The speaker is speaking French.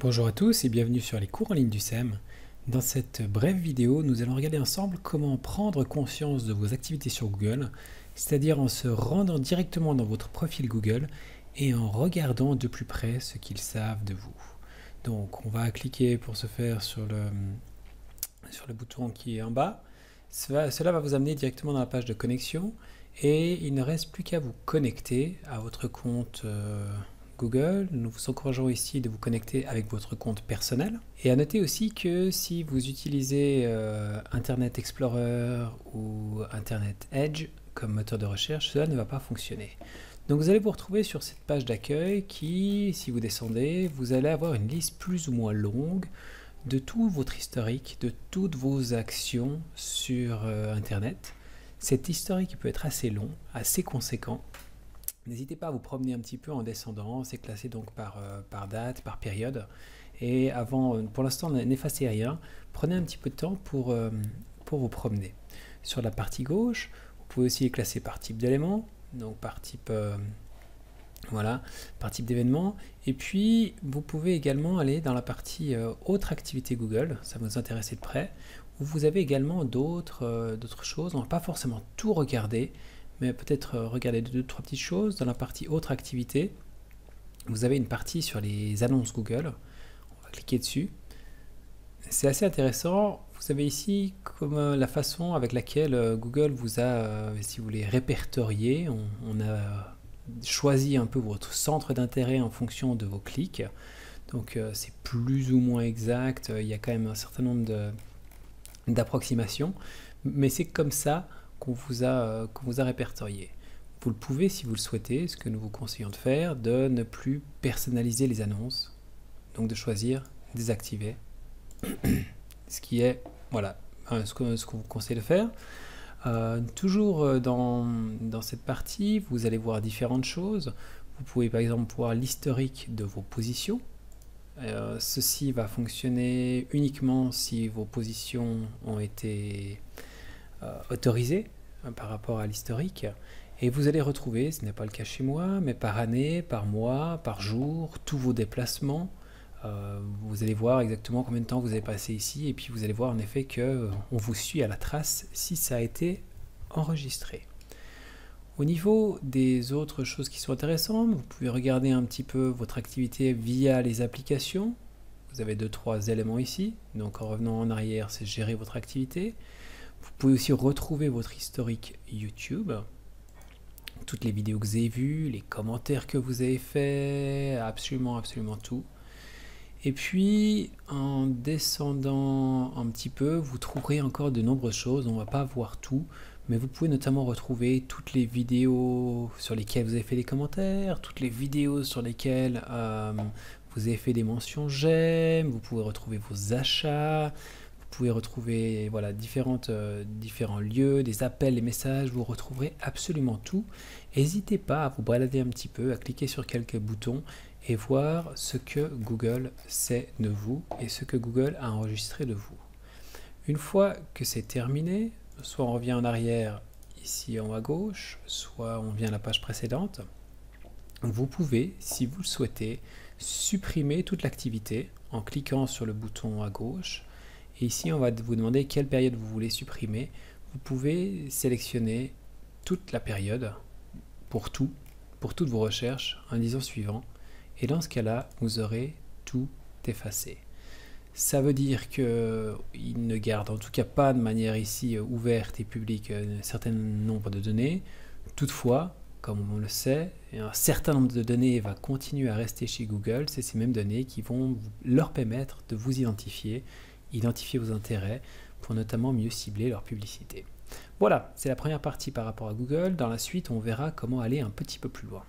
Bonjour à tous et bienvenue sur les cours en ligne du SEM. Dans cette brève vidéo, nous allons regarder ensemble comment prendre conscience de vos activités sur Google, c'est-à-dire en se rendant directement dans votre profil Google et en regardant de plus près ce qu'ils savent de vous. Donc on va cliquer pour ce faire sur le bouton qui est en bas. Cela va vous amener directement dans la page de connexion et il ne reste plus qu'à vous connecter à votre compte Google. Nous vous encourageons ici de vous connecter avec votre compte personnel. Et à noter aussi que si vous utilisez Internet Explorer ou Internet Edge comme moteur de recherche, cela ne va pas fonctionner. Donc vous allez vous retrouver sur cette page d'accueil qui, si vous descendez, vous allez avoir une liste plus ou moins longue de tout votre historique, de toutes vos actions sur Internet. Cet historique peut être assez long, assez conséquent. N'hésitez pas à vous promener un petit peu en descendant, c'est classé donc par date, par période. Et avant, pour l'instant, n'effacez rien, prenez un petit peu de temps pour vous promener. Sur la partie gauche, vous pouvez aussi les classer par type d'élément, donc par type par type d'événement. Et puis, vous pouvez également aller dans la partie autre activité Google, ça va vous intéresser de près, où vous avez également d'autres choses. On ne va pas forcément tout regarder, mais peut-être regarder deux, trois petites choses. Dans la partie autre activité, vous avez une partie sur les annonces Google. On va cliquer dessus. C'est assez intéressant. Vous avez ici comme la façon avec laquelle Google vous a, si vous voulez, répertorié. On a choisi un peu votre centre d'intérêt en fonction de vos clics. Donc c'est plus ou moins exact. Il y a quand même un certain nombre d'approximations. Mais c'est comme ça qu'on vous a répertorié. Vous le pouvez si vous le souhaitez, ce que nous vous conseillons de faire, de ne plus personnaliser les annonces, donc de choisir désactiver, ce qui est, voilà, ce qu'on vous conseille de faire. Toujours dans cette partie, vous allez voir différentes choses. Vous pouvez par exemple voir l'historique de vos positions. Ceci va fonctionner uniquement si vos positions ont été autorisé par rapport à l'historique, et vous allez retrouver, ce n'est pas le cas chez moi, mais par année, par mois, par jour, tous vos déplacements. Vous allez voir exactement combien de temps vous avez passé ici, et puis vous allez voir en effet que on vous suit à la trace si ça a été enregistré. Au niveau des autres choses qui sont intéressantes, vous pouvez regarder un petit peu votre activité via les applications. Vous avez 2-3 éléments ici, donc en revenant en arrière, c'est gérer votre activité. Vous pouvez aussi retrouver votre historique YouTube, toutes les vidéos que vous avez vues, les commentaires que vous avez faits, absolument tout. Et puis, en descendant un petit peu, vous trouverez encore de nombreuses choses. On ne va pas voir tout, mais vous pouvez notamment retrouver toutes les vidéos sur lesquelles vous avez fait des commentaires, toutes les vidéos sur lesquelles vous avez fait des mentions j'aime, vous pouvez retrouver vos achats. Vous pouvez retrouver différents lieux, des appels, des messages, vous retrouverez absolument tout. N'hésitez pas à vous balader un petit peu, à cliquer sur quelques boutons et voir ce que Google sait de vous et ce que Google a enregistré de vous. Une fois que c'est terminé, soit on revient en arrière ici en haut à gauche, soit on vient à la page précédente, vous pouvez, si vous le souhaitez, supprimer toute l'activité en cliquant sur le bouton à gauche. Et ici, on va vous demander quelle période vous voulez supprimer. Vous pouvez sélectionner toute la période pour toutes vos recherches en disant suivant. Et dans ce cas-là, vous aurez tout effacé. Ça veut dire qu'il ne garde en tout cas pas de manière ici ouverte et publique un certain nombre de données. Toutefois, comme on le sait, un certain nombre de données va continuer à rester chez Google. C'est ces mêmes données qui vont leur permettre de vous identifier vos intérêts pour notamment mieux cibler leur publicité. Voilà, c'est la première partie par rapport à Google. Dans la suite, on verra comment aller un petit peu plus loin.